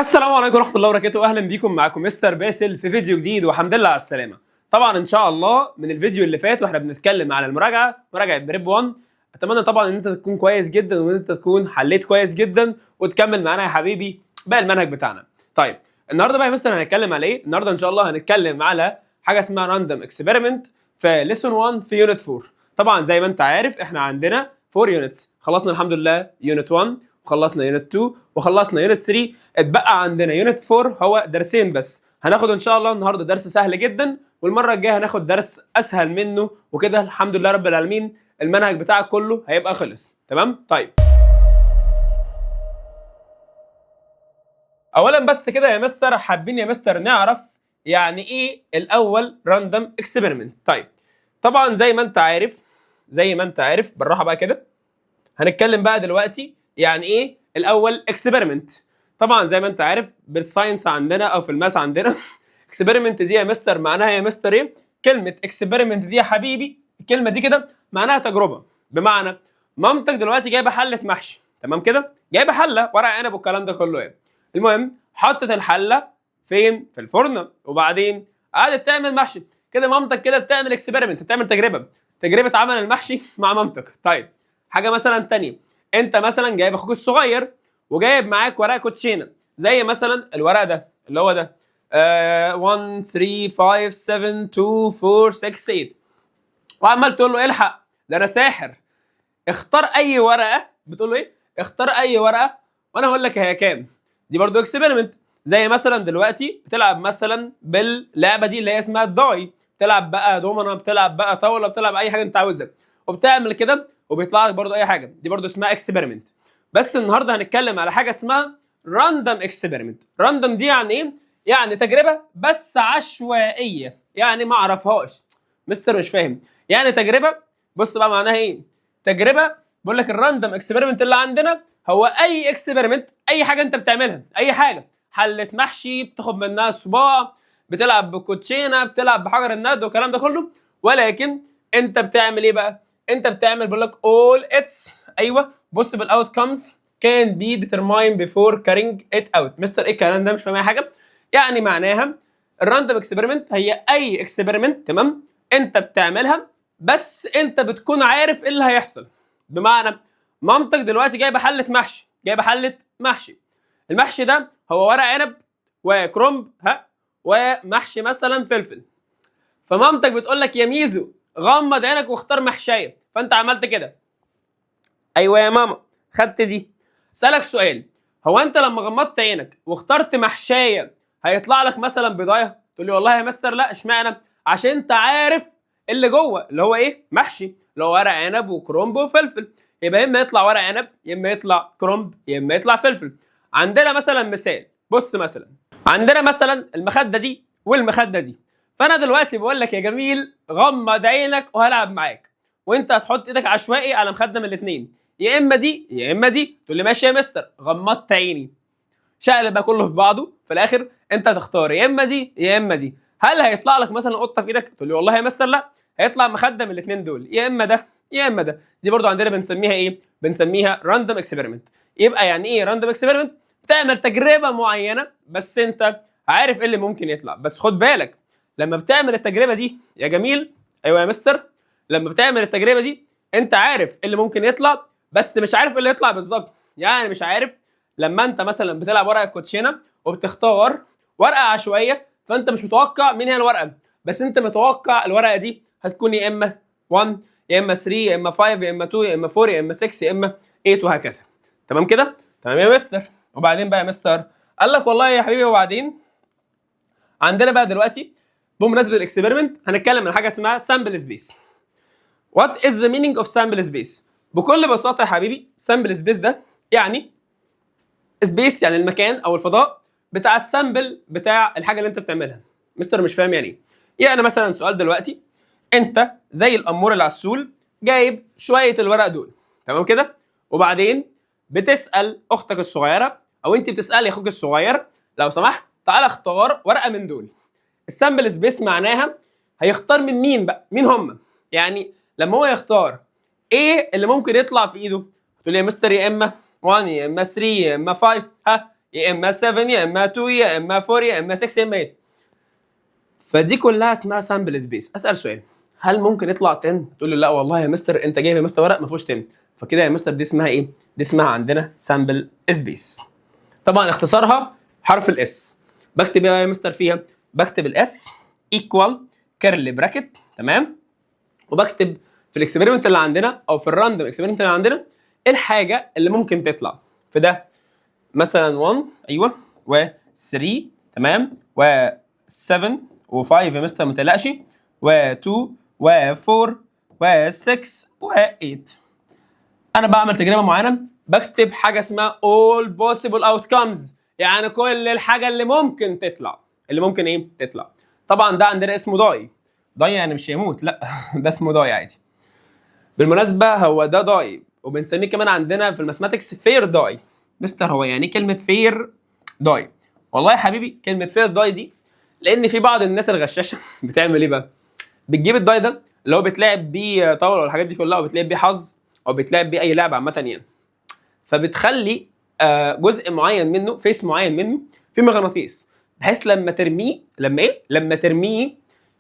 السلام عليكم ورحمة الله وبركاته، أهلا بيكم. معاكم مستر باسل في فيديو جديد، وحمد لله على السلامة. طبعا إن شاء الله من الفيديو اللي فات وإحنا بنتكلم على مراجعة بريب 1. أتمنى طبعا إن أنت تكون كويس جدا وإن أنت تكون حليت كويس جدا وتكمل معانا يا حبيبي باقي المنهج بتاعنا. طيب النهارده بقى يا مستر هنتكلم على إيه؟ النهارده إن شاء الله هنتكلم على حاجة اسمها راندوم اكسبيرمنت في ليسون 1 في يونت 4. طبعا زي ما أنت عارف إحنا عندنا 4 يونتس، خلصنا الحمد لله يونت 1 وخلصنا يونت 2 وخلصنا يونت 3، اتبقى عندنا يونت 4 هو درسين بس. هناخد ان شاء الله النهارده درس سهل جدا، والمره الجايه هناخد درس اسهل منه، وكده الحمد لله رب العالمين المنهج بتاعك كله هيبقى خلص. تمام؟ طيب اولا بس كده يا مستر، حابين يا مستر نعرف يعني ايه الاول راندوم اكسبيرمنت. طيب طبعا زي ما انت عارف بالراحه بقى كده، هنتكلم بقى دلوقتي يعني ايه الاول اكسبيرمنت. طبعا زي ما انت عارف بالساينس عندنا او في الماس عندنا اكسبيرمنت دي يا مستر معناها يا مستر ايه؟ كلمه اكسبيرمنت دي يا حبيبي، الكلمه دي كده معناها تجربه. بمعنى مامتك دلوقتي جايبه حله محشي، تمام كده، جايبه حله ورق عنب والكلام ده كله يعني. المهم حطت الحله فين؟ في الفرن، وبعدين قعدت تعمل محشي كده. مامتك كده بتعمل اكسبيرمنت، بتعمل تجربه عمل المحشي مع مامتك. طيب حاجه مثلا تانية، انت مثلا جايب اخوك الصغير وجايب معاك ورق كوتشينه، زي مثلا الورق ده اللي هو ده 1 3 5 7 2 4 6 8، وعمال تقول له الحق ده انا ساحر، اختار اي ورقه. بتقول له ايه؟ اختار اي ورقه وانا هقول لك هي كام. دي برضو اكسبيرمنت. زي مثلا دلوقتي بتلعب مثلا باللعبه دي اللي هي اسمها الداي، بتلعب بقى دومنا، بتلعب بقى طاوله، بتلعب اي حاجه انت عاوزها، وبتعمل كده وبيطلع لك برضو اي حاجه. دي برضو اسمها اكسبيرمنت. بس النهارده هنتكلم على حاجه اسمها راندوم اكسبيرمنت. راندوم دي يعني ايه؟ يعني تجربه بس عشوائيه، يعني ما اعرفهاش. مستر مش فاهم يعني تجربه. بص بقى معناها ايه تجربه. بقول لك الراندوم اكسبيرمنت اللي عندنا هو اي اكسبيرمنت، اي حاجه انت بتعملها، اي حاجه، حله محشي بتاخد منها صباع، بتلعب بكوتشينه، بتلعب بحجر النرد والكلام ده كله، ولكن انت بتعمل ايه بقى؟ انت بتعمل بقول لك all its ايوه possible outcomes can be determined before carrying it out. مستر ايه الكلام ده؟ مش فاهم اي حاجه. يعني معناها الراندوم اكسبيرمنت هي اي اكسبيرمنت، تمام، انت بتعملها بس انت بتكون عارف ايه اللي هيحصل. بمعنى مامتك دلوقتي جايبه حله محشي، المحشي ده هو ورق عنب وكرنب ومحشي مثلا فلفل. فمامتك بتقول لك يا ميزو غمض عينك واختار محشايه، فانت عملت كده. ايوه يا ماما خدت دي. اسالك سؤال، هو انت لما غمضت عينك واخترت محشايه هيطلع لك مثلا بضايه؟ تقول لي والله يا مستر لا، اشمعنى؟ عشان انت عارف اللي جوه اللي هو ايه؟ محشي، اللي هو ورق عنب وكرنب وفلفل. يبقى يا اما يطلع ورق عنب، يا اما يطلع كرنب، يا اما يطلع فلفل. عندنا مثلا مثال، بص مثلا عندنا مثلا المخده دي والمخده دي. فانا دلوقتي بقول لك يا جميل غمض عينك وهلعب معاك، وانت هتحط ايدك عشوائي على مخده من الاثنين، يا اما دي يا اما دي. تقول لي ماشي يا مستر، غمضت عيني، شقلب بقى كله في بعضه، في الاخر انت هتختار يا اما دي يا اما دي. هل هيطلع لك مثلا قطه في ايدك؟ تقول لي والله يا مستر لا، هيطلع مخده من الاثنين دول، يا اما ده يا اما ده. دي برضو عندنا بنسميها ايه؟ بنسميها راندوم اكسبيرمنت. يبقى يعني ايه راندوم اكسبيرمنت؟ بتعمل تجربه معينه بس انت عارف ايه اللي ممكن يطلع. بس خد بالك لما بتعمل التجربه دي يا جميل، ايوه يا مستر، لما بتعمل التجربه دي انت عارف ايه اللي ممكن يطلع بس مش عارف ايه اللي يطلع بالظبط. يعني مش عارف لما انت مثلا بتلعب ورقه كوتشينه وبتختار ورقه عشوائيه، فانت مش متوقع مين هي الورقه، بس انت متوقع الورقه دي هتكون يا اما 1 يا اما 3 يا اما 5 يا اما 2 يا اما 4 يا اما 6 يا اما 8 وهكذا. تمام كده؟ تمام يا مستر. وبعدين بقى يا مستر قال لك والله يا حبيبي، وبعدين عندنا بقى دلوقتي بمناسبه الاكسبيرمنت هنتكلم عن حاجه اسمها سامبل سبيس. وات از ذا مينينج اوف سامبل سبيس؟ بكل بساطه يا حبيبي، سامبل سبيس ده يعني سبيس، يعني المكان او الفضاء بتاع السامبل بتاع الحاجه اللي انت بتعملها. مستر مش فاهم يعني ايه. يعني مثلا سؤال دلوقتي، انت زي الامور العسول جايب شويه الورق دول، تمام كده، وبعدين بتسال اختك الصغيره او انت بتسالي اخوك الصغير لو سمحت تعالى اختار ورقه من دول. السامبل سبيس معناها هيختار من مين بقى؟ مين هم؟ يعني لما هو يختار ايه اللي ممكن يطلع في ايده؟ تقول لي يا مستر يا اما 1 يا اما 3 يا اما 5، يا اما 7 يا اما 2 يا اما 4 يا اما 6 يا اما 8. فدي كلها اسمها سامبل سبيس. اسال سؤال، هل ممكن يطلع 10؟ تقول لي لا والله يا مستر انت جايب يا مستر ورق ما فيهوش 10. فكده يا مستر دي اسمها ايه؟ دي اسمها عندنا سامبل سبيس. طبعا اختصارها حرف الاس. بكتب ايه يا مستر فيها؟ بكتب الاس ايكوال كيرلي براكت، تمام؟ وبكتب في الاكسبيرمنت اللي عندنا او في الراندوم اكسبيرمنت اللي عندنا ايه الحاجه اللي ممكن تطلع. في ده مثلا 1 ايوه و3 تمام و7 و5 يا مستر ما تقلقش و2 و4 و6 و8. انا بعمل تجربه معينه بكتب حاجه اسمها all possible outcomes، يعني كل الحاجه اللي ممكن تطلع، اللي ممكن ايه تطلع. طبعا ده عندنا اسمه داي. داي يعني مش هيموت، لا ده اسمه داي عادي. بالمناسبه هو ده داي، وبنسميه كمان عندنا في الماثماتكس فير داي. مستر هو يعني كلمه فير داي؟ والله يا حبيبي كلمه فير داي دي لان في بعض الناس الغشاشه بتعمل ايه بقى؟ بتجيب الداي ده اللي هو بتلعب بيه طاوله والحاجات دي كلها، او بتلعب بيه حظ، او بتلعب بيه اي لعبه عامه يعني، فبتخلي جزء معين منه، فيس معين منه في مغناطيس، بحيث لما ترميه، لما ترميه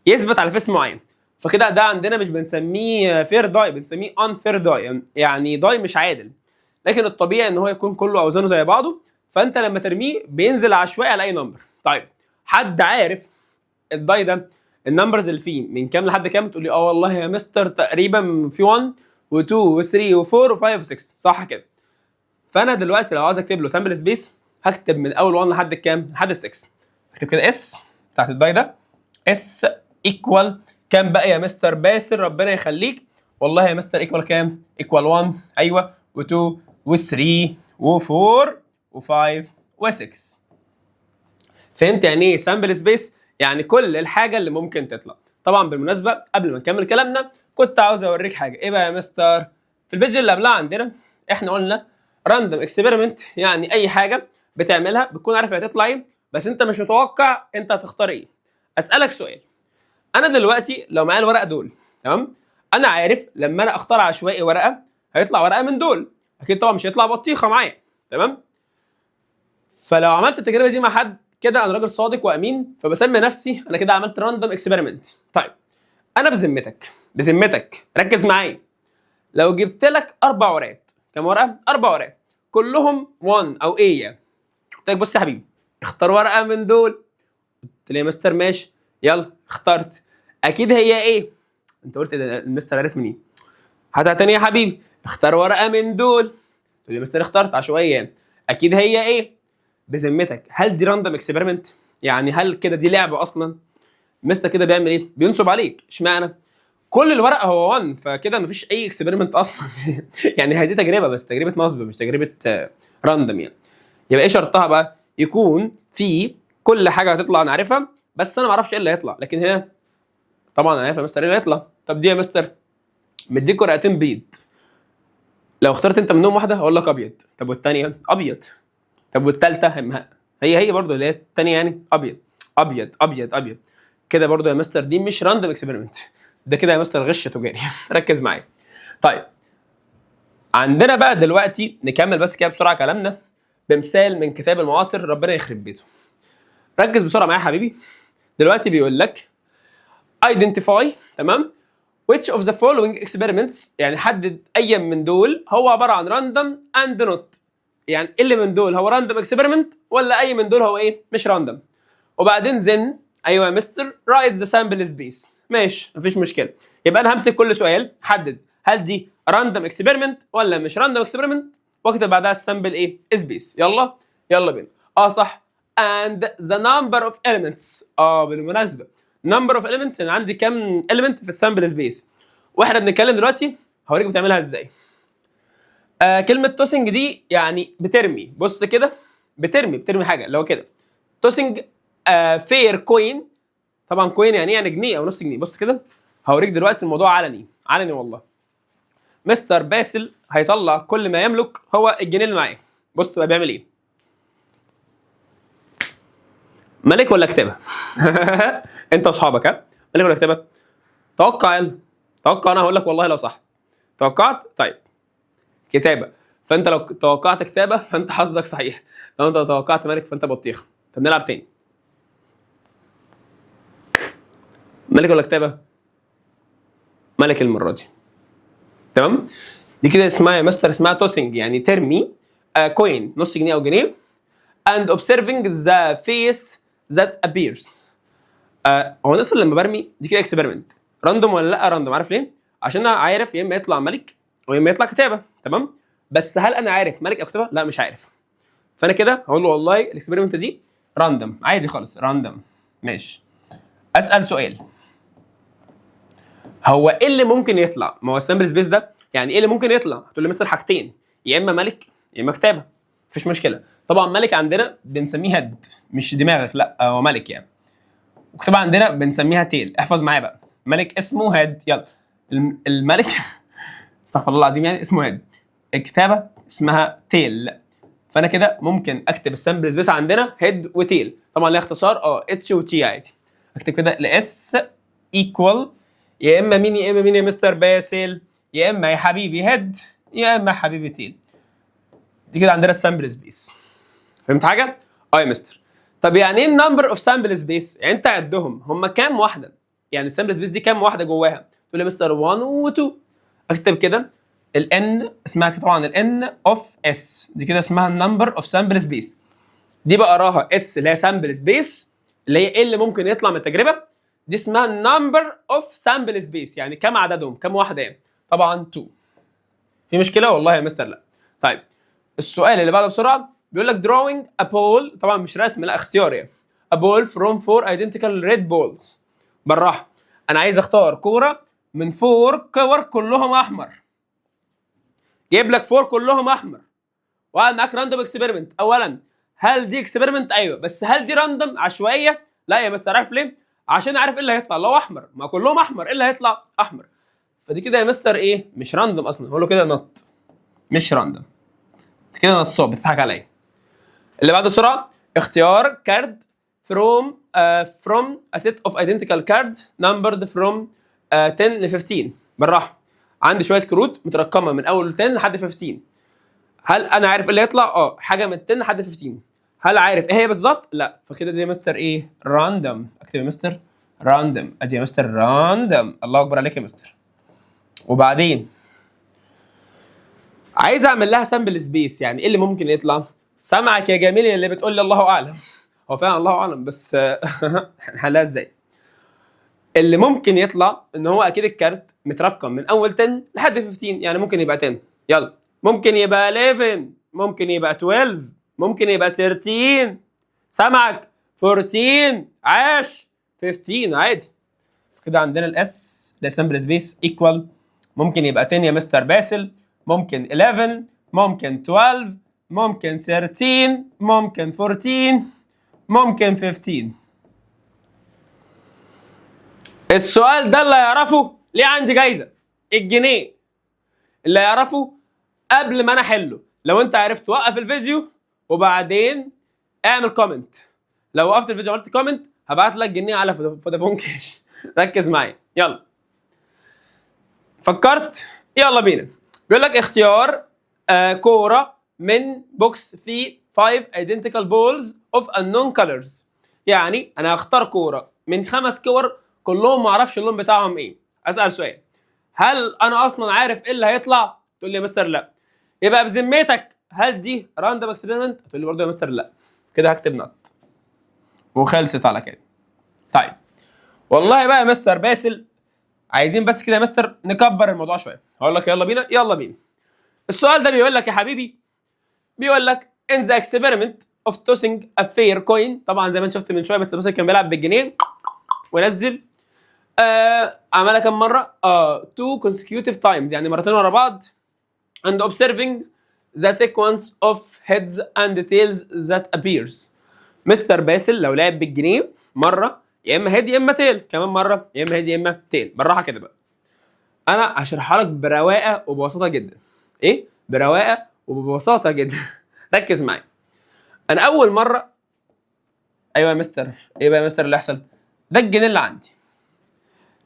يثبت على فيس معين. فكده ده عندنا مش بنسميه فير داي، بنسميه ان فير داي، يعني داي مش عادل. لكن الطبيعي ان هو يكون كله اوزانه زي بعضه، فانت لما ترميه بينزل عشوائي على اي نمبر. طيب حد عارف الداي ده النمبرز اللي فيه من كام لحد كام؟ تقول لي اه والله يا مستر تقريبا في 1 و2 و3 و4 و5 و6، صح كده؟ فانا دلوقتي لو عاوز اكتب له سامبل سبيس هكتب من اول 1 لحد الكام؟ لحد ال 6. اكتب كده اس بتاعت الداي ده اس ايكوال كام بقى يا مستر باسل ربنا يخليك؟ والله يا مستر ايكوال كام؟ ايكوال 1 ايوه و2 و3 و4 و5 و6. فهمت يعني ايه سامبل سبيس؟ يعني كل الحاجه اللي ممكن تطلع. طبعا بالمناسبه قبل ما نكمل كلامنا كنت عاوز اوريك حاجه. ايه بقى يا مستر؟ في البيج اللي قبلها عندنا احنا قلنا راندوم اكسبيرمنت، يعني اي حاجه بتعملها بتكون عارف هتطلع ايه، بس انت مش متوقع انت هتختار ايه. اسالك سؤال، انا دلوقتي لو معايا الورق دول تمام، انا عارف لما انا اختار عشوائي ورقه هيطلع ورقه من دول، اكيد طبعا مش هيطلع بطيخه معايا، تمام؟ فلو عملت التجربه دي مع حد كده انا راجل صادق وامين، فبسمي نفسي انا كده عملت راندوم اكسبيرمنت. طيب انا بذمتك ركز معايا، لو جبت لك 4 ورقات، كام ورقه؟ 4 ورقات كلهم 1 او ايه يعني، قلت لك بص يا حبيبي اختار ورقه من دول، قلت لي يا مستر ماشي يلا اخترت، اكيد هي ايه؟ انت قلت ده المستر عارف منين؟ هاتها تاني يا حبيبي، اختار ورقه من دول، تقول لي يا مستر اخترت عشوائيه يعني، اكيد هي ايه؟ بذمتك هل دي راندوم اكسبيرمنت؟ يعني هل كده دي لعبه اصلا؟ مستر كده بيعمل ايه؟ بينصب عليك. اشمعنى؟ كل الورق هو 1، فكده مفيش اي اكسبيرمنت اصلا يعني هذه تجربه بس تجربه نصب مش تجربه راندوم يعني. يبقى ايه شرطها بقى؟ يكون في كل حاجه هتطلع انا عارفها، بس انا ما اعرفش ايه اللي هيطلع، لكن هنا طبعا انا عارف يا مستر ايه اللي هيطلع. طب دي يا مستر مديك ورقتين بيض، لو اخترت انت منهم واحده هقول لك ابيض، طب والثانيه ابيض، طب والثالثه هي برضه اللي هي الثانيه يعني ابيض ابيض ابيض ابيض كده برضه يا مستر. دي مش راندوم اكسبيرمنت، ده كده يا مستر غش تجاري ركز معايا. طيب عندنا بقى دلوقتي نكمل بس كده بسرعه كلامنا بمثال من كتاب المعاصر ربنا يخرب بيته. ركز بسرعه معايا يا حبيبي. دلوقتي بيقول لك identify تمام which of the following experiments، يعني حدد اي من دول هو عباره عن random and not، يعني ايه اللي من دول هو راندوم اكسبيرمنت ولا اي من دول هو ايه مش راندوم. وبعدين زن ايوه يا مستر رايت ذا سامبل سبيس، ماشي مفيش مشكله. يبقى انا همسك كل سؤال حدد هل دي راندوم اكسبيرمنت ولا مش راندوم اكسبيرمنت، واكتب بعدها السامبل ايه سبيس. يلا بينا. صح. and the number of elements. بالمناسبه number of elements يعني عندي كام element في السامبل سبيس، واحنا بنتكلم دلوقتي هوريك بتعملها ازاي. كلمة توسنج دي يعني بترمي، بص كده بترمي حاجة اللي هو كده توسنج فير كوين. طبعا كوين يعني ايه؟ يعني جنيه او نص جنيه. بص كده هوريك دلوقتي الموضوع علني والله. مستر باسل هيطلع كل ما يملك هو الجنيه اللي معاه. بص بقى بيعمل ايه؟ ملك ولا كتابة؟ انت واصحابك ملك ولا كتابة؟ توقع يلا، توقع. انا هقول لك والله لو صح. توقعت؟ طيب كتابة. فانت لو توقعت كتابه فانت حظك صحيح، لو انت توقعت ملك فانت بطيخه. طب نلعب تاني. ملك ولا كتابه؟ ملك المره دي. تمام. دي كده اسمها يا مستر اسمها توسنج، يعني ترمي كوين نص جنيه او جنيه and observing the face that appears. هو انا اصلا لما برمي دي كده اكسبيرمنت راندوم ولا لا راندوم؟ عارف ليه؟ عشان انا عارف يا اما يطلع ملك ويا اما يطلع كتابه. تمام. بس هل انا عارف ملك او كتابه؟ لا مش عارف. فانا كده هقول له والله الاكسبيرمنت دي راندوم عادي خالص راندوم. ماشي. اسال سؤال، هو ايه اللي ممكن يطلع؟ ما هو السامبل سبيس ده يعني ايه اللي ممكن يطلع؟ هتقول لي مثلا حاجتين، يا اما ملك يا اما كتابه. مفيش مشكله. طبعا ملك عندنا بنسميه هيد مش دماغك، لا هو ملك يعني. وكتابه عندنا بنسميها تيل. احفظ معايا بقى، ملك اسمه هيد. يلا الملك استغفر الله العظيم يعني اسمه هيد، الكتابه اسمها تيل. فانا كده ممكن اكتب السامبل سبيس عندنا هيد وتيل، طبعا ليها اختصار اتش وتي عادي. اكتب كده لاس ايكوال يا اما مين يا اما مين يا مستر باسل، يا اما يا حبيبي هيد يا اما يا حبيبي تيل. دي كده عندنا السامبل سبيس. فهمت حاجه؟ يا مستر. طب يعني ايه النمبر اوف سامبل سبيس؟ يعني انت عدهم هم كام واحده؟ يعني السامبل سبيس دي كام واحده جواها؟ تقول لي مستر 1 و2. اكتب كده الان اسمها طبعا الان اوف اس، دي كده اسمها النمبر اوف سامبل سبيس. دي بقراها اس اللي هي سامبل سبيس اللي هي ايه اللي ممكن يطلع من التجربه، دي اسمها نمبر اوف سامبل سبيس يعني كم عددهم كم واحده يعني. طبعا 2. في مشكله والله يا مستر؟ لا. طيب السؤال اللي بعده بسرعه بيقول لك drawing a ball، طبعا مش رسم لا اختيار يعني. a ball from 4 identical red balls. بالراحه، انا عايز اختار كوره من 4 كور كلهم احمر. جايب لك 4 كلهم احمر وقال معاك راندوم اكسبيرمنت. اولا هل دي اكسبيرمنت؟ ايوه. بس هل دي راندوم عشوائيه؟ لا يا مستر. عارف ليه؟ عشان عارف ايه اللي هيطلع لو احمر، ما كلهم احمر ايه اللي هيطلع؟ احمر. فدي كده يا مستر ايه؟ مش راندوم اصلا. هقول له كده نط مش راندوم. كده نصاب بتضحك عليا. اللي بعده بسرعه، اختيار كارد from a set of identical cards numbered from 10 ل 15. بالراحه، عندي شويه كروت مترقمه من اول 10 لحد 15. هل انا عارف ايه اللي هيطلع؟ حاجه من 10 لحد 15. هل عارف ايه هي بالظبط؟ لا. فكده دي مستر ايه؟ راندوم. اكتب يا مستر راندوم. ادي يا مستر راندوم. الله اكبر عليك يا مستر. وبعدين عايز اعمل لها سامبل سبيس، يعني ايه اللي ممكن يطلع؟ سامعك يا جميل اللي بتقول لي الله اعلم. هو فعلا الله اعلم، بس هنحلها ازاي؟ اللي ممكن يطلع ان هو اكيد الكارت مترقم من اول 10 لحد 15. يعني ممكن يبقى 10، يلا ممكن يبقى 11، ممكن يبقى 12، ممكن يبقى 13. سامعك 14 عاش 15 عادي. كده عندنا الاس السامبل سبيس ايكوال ممكن يبقى 10 يا مستر باسل، ممكن 11، ممكن 12، ممكن 13، ممكن 14، ممكن 15. السؤال ده اللي يعرفه ليه عندي جايزه الجنيه. اللي يعرفه قبل ما انا احله، لو انت عرفت وقف الفيديو وبعدين اعمل كومنت. لو وقفت الفيديو وعملت كومنت هبعت لك جنيه على فودافون كاش. ركز معايا يلا. فكرت؟ يلا بينا. بيقول لك اختيار كوره من بوكس فيه 5 identical balls of unknown colors. يعني انا هختار كوره من 5 كور كلهم ما اعرفش اللون بتاعهم ايه. اسال سؤال، هل انا اصلا عارف ايه اللي هيطلع؟ تقول لي يا مستر لا. يبقى بذمتك هل دي راندوم اكسبيرمنت؟ تقول لي برضه يا مستر لا. كده هكتب نوت وخلصت على كده. طيب والله بقى يا مستر باسل عايزين بس كده يا مستر نكبر الموضوع شويه. هقول لك يلا بينا يلا بينا. السؤال ده بيقول لك يا حبيبي، بيقول لك in the experiment of tossing a fair coin. طبعا زي ما انت شفت من شويه بس مثلا كان بيلعب بالجنيه ونزل. عملها كم مره؟ 2 consecutive times يعني مرتين ورا بعض. and observing the sequence of heads and tails that appears. مستر باسل لو لعب بالجنيه مره يا اما هيد يا اما تيل، كمان مره يا اما هيد يا اما تيل. بالراحه كده بقى، انا هشرحها لك برواقه وببساطه جدا. ايه؟ برواقه وببساطه جدا. ركز معايا. انا اول مره، ايوه يا مستر، ايه بقى يا مستر اللي يحصل؟ ده الجنيه اللي عندي.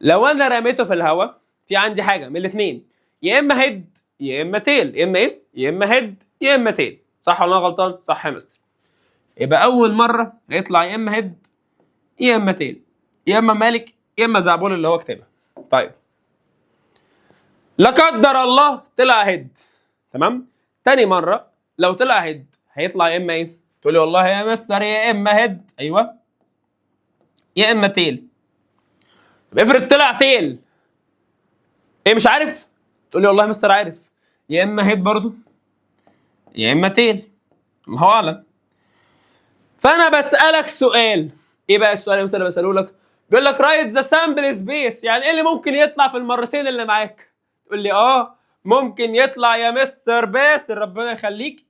لو انا رميته في الهواء في عندي حاجه من الاثنين، يا اما هيد يا اما تيل، يا اما ايه؟ يا اما هيد يا اما تيل. صح ولا انا غلطان؟ صح يا مستر. يبقى اول مره هيطلع يا اما هيد يا اما تيل، يا اما مالك يا اما زعبول اللي هو كتبها. طيب لا قدر الله طلع هيد، تمام؟ تاني مره لو طلع هيد هيطلع يا اما ايه؟ تقول لي والله يا مستر يا اما هيد، ايوه، يا اما تيل. طب افرض طلع تيل، ايه مش عارف؟ تقول لي والله يا مستر عارف، يا اما هيد برضه يا اما تيل، ما هو اعلم. فانا بسالك سؤال، ايه بقى السؤال اللي انا بساله لك؟ بيقول لك رايت ذا سامبل سبيس، يعني ايه اللي ممكن يطلع في المرتين اللي معاك؟ تقول لي ممكن يطلع يا مستر باسل ربنا يخليك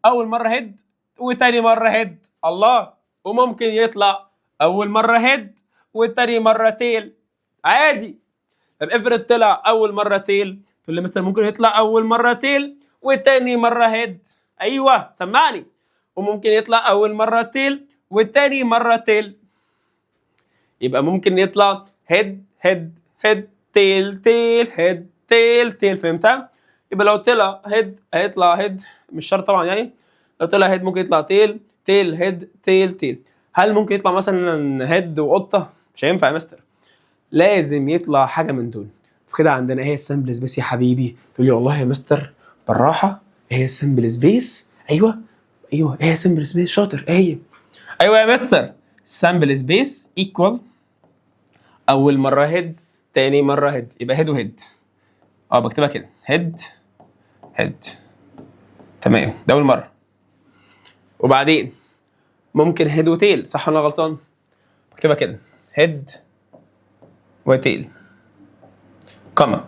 اول مره هيد وتاني مره هيد، الله، وممكن يطلع اول مره هيد وتاني مره تيل، عادي. طب افرض طلع اول مره تيل، تقول لي مستر ممكن يطلع اول مره تيل وتاني مره هيد، ايوه سمعني، وممكن يطلع اول مره تيل والتاني مره تيل. يبقى ممكن يطلع هيد هيد هيد تيل تيل هيد تيل تيل، فهمتها؟ يبقى لو طلع هيد هيطلع هيد، مش شرط طبعا يعني، لو طلع هيد ممكن يطلع تيل تيل هيد تيل تيل. هل ممكن يطلع مثلا هيد وقطه؟ مش هينفع يا مستر، لازم يطلع حاجه من دول. فكده عندنا ايه السامبل سبيس يا حبيبي؟ تقول لي والله يا مستر بالراحه، ايه السامبل سبيس؟ ايوه ايه السامبل سبيس؟ شاطر، ايه ايوه يا مستر، السامبل سبيس ايكوال اول مره هيد تاني مره هيد، يبقى هيد وهيد. بكتبها كده، هيد هيد، تمام، ده اول مره. وبعدين ممكن هيد وتيل، صح ولا غلطان؟ بكتبها كده، هيد وتيل، كما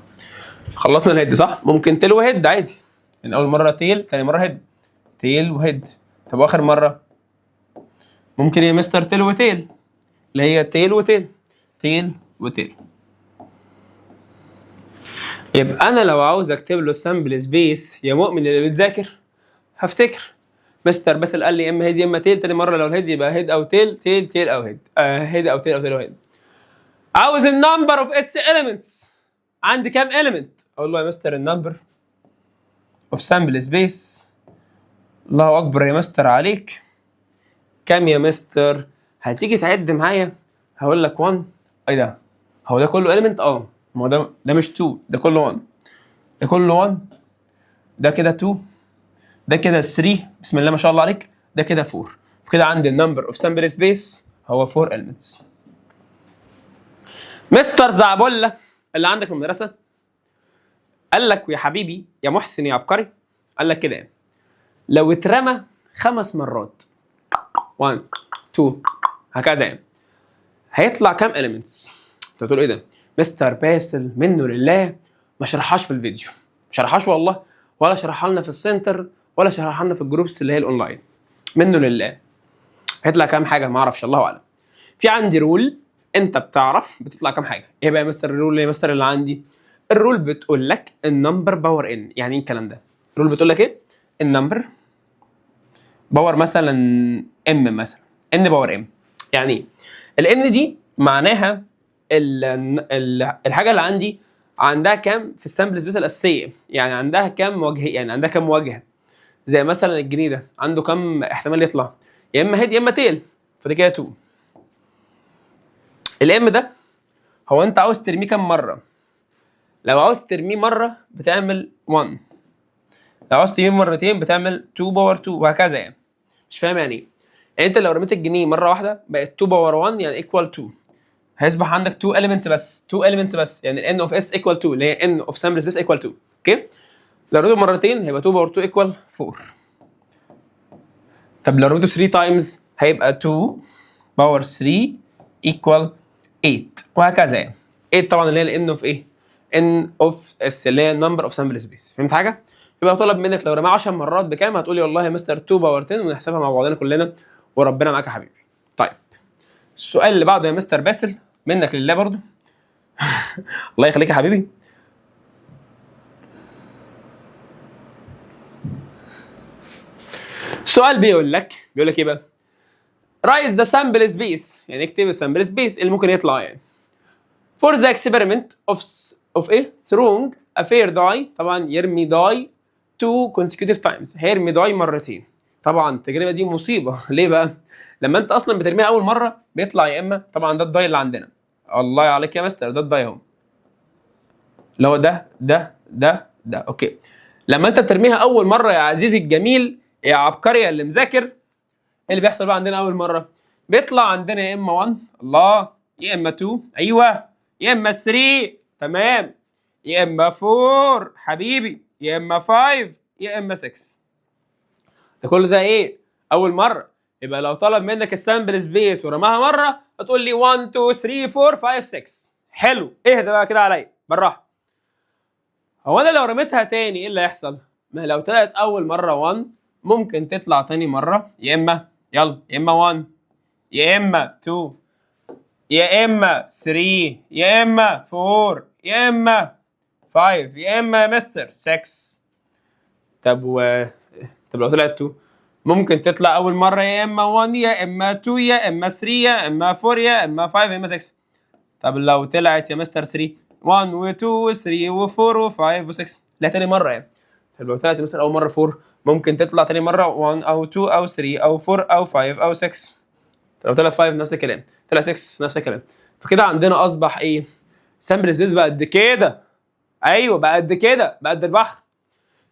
خلصنا الهيد صح؟ ممكن تيل وهيد عادي، يعني اول مره تيل تاني مره هيد، تيل وهيد. طب واخر مره ممكن يا مستر تيل وتيل، اللي هي تيل وتيل، تيل وتيل. يبقى انا لو عاوز اكتب له السامبل سبيس يا مؤمن اللي بتذاكر هفتكر مستر باسل قال لي يا اما هيد يا اما تيل، تاني مره لو الهيد يبقى هيد او تيل، تيل تيل او هيد، هيد او تيل او تيل او هيد. عاوز النمبر اوف اتس اليمنتس، عندي كام اليمنت؟ اقول له يا مستر النمبر اوف سامبل سبيس، الله اكبر يا مستر عليك، كام يا مستر؟ هتيجي تعد معايا، هقول لك 1، ايه ده؟ هو ده كله اليمنت؟ ما هو ده مش 2، ده كله 1، ده كله 1، ده كده 2، ده كده 3، بسم الله ما شاء الله عليك، ده كده 4. وكده عندي النمبر اوف سامبل سبيس هو 4 elements. مستر زعبولة اللي عندك في المدرسه قال لك يا حبيبي يا محسن يا عبقري، قال لك كده لو اترمى 5 مرات 1 2 هكذا يعني هيطلع كام elements؟ انت تقول ايه ده؟ مستر باسل منه لله ما شرحهاش في الفيديو، ما شرحهاش والله، ولا شرحها لنا في السنتر ولا شرحها لنا في الجروبس اللي هي الاونلاين، منه لله. هيطلع كام حاجه؟ ما اعرفش، الله اعلم. في عندي رول انت بتعرف بتطلع كام حاجه. ايه بقى يا مستر الرول يا مستر اللي عندي؟ الرول بتقول لك النمبر باور ان. يعني ايه الكلام ده؟ الرول بتقول لك ايه؟ النمبر باور مثلا ام، مثلا ان باور ام. يعني ايه؟ الان دي معناها الحاجه اللي عندي عندها كام في السامبل سبيس الاساسيه، يعني عندها كام وجه، يعني عندها كام واجهه. زي مثلا الجنيه ده عنده كام احتمال يطلع؟ يا اما هيد يا اما تيل، فدي كده 2. الام ده هو انت عاوز ترميه كام مره؟ لو عاوز ترميه مره بتعمل 1، لو عاوز ترميه مرتين بتعمل 2 باور 2 وهكذا. يعني مش فاهم يعني ايه؟ يعني انت لو رميت الجنيه مره واحده بقت 2 باور 1 يعني ايكوال 2، هيصبح عندك 2 elements بس، 2 elements بس، يعني ال n of s equal 2 اللي هي n of sample space equal 2. اوكي؟ لو رميته مرتين هيبقى 2 باور 2 equal 4. طب لو رميته 3 times هيبقى 2 باور 3 equal 8 وهكذا. يعني 8 طبعا اللي هي ال n of ايه؟ n of s اللي هي number of sample space. فهمت حاجه؟ يبقى طلب منك لو رماه 10 مرات بكام؟ هتقولي والله يا مستر 2 باور 10 ونحسبها مع بعضنا كلنا وربنا معاك يا حبيبي. طيب السؤال اللي بعده يا مستر باسل منك لله برضو الله يخليك يا حبيبي. السؤال بيقول لك ايه بقى؟ write the sample space، يعني اكتب السامبل سبيس اللي ممكن يطلع يعني for the experiment of of ايه throwing a fair die، طبعا يرمي die two consecutive times، هيرمي die مرتين. طبعا التجربه دي مصيبه. ليه بقى؟ لما انت اصلا بترميها اول مره بيطلع يا اما طبعا ده الداي اللي عندنا، الله عليك يا مستر، ده الداي اهو اللي هو ده اوكي. لما انت بترميها اول مره يا عزيزي الجميل يا عبقري اللي مذاكر، ايه اللي بيحصل بقى عندنا اول مره؟ بيطلع عندنا يا اما 1 الله، يا اما 2 ايوه، يا اما 3 تمام، يا اما 4 حبيبي، يا اما 5، يا اما 6. ده كل ده ايه؟ اول مره. يبقى لو طلب منك السامبل سبيس ورماها مره هتقول لي 1 2 3 4 5 6. حلو، اهدى بقى كده عليا بالراحه. هو انا لو رميتها تاني ايه اللي هيحصل؟ ما لو طلعت اول مره 1 ممكن تطلع تاني مره يا اما يلا يا اما 1 يا اما 2 يا اما 3 يا اما 4 يا اما 5 يا اما مستر 6. طب لو طلعت 2 ممكن تطلع اول مره يا اما 1 يا اما 2 يا اما 3 يا اما 4 يا اما 5 يا اما 6. طب لو طلعت يا مستر 3 1 و2 و3 و4 و5 و6 لا تاني مره يعني. طب لو طلعت مثلا اول مره 4 ممكن تطلع تاني مره 1 او 2 او 3 او 4 او 5 او 6. طب لو طلع 5 نفس الكلام، طلع 6 نفس الكلام. فكده عندنا اصبح ايه؟ سامبل سبيس بقى قد كده. ايوه بقى قد كده، بقى قد البحر.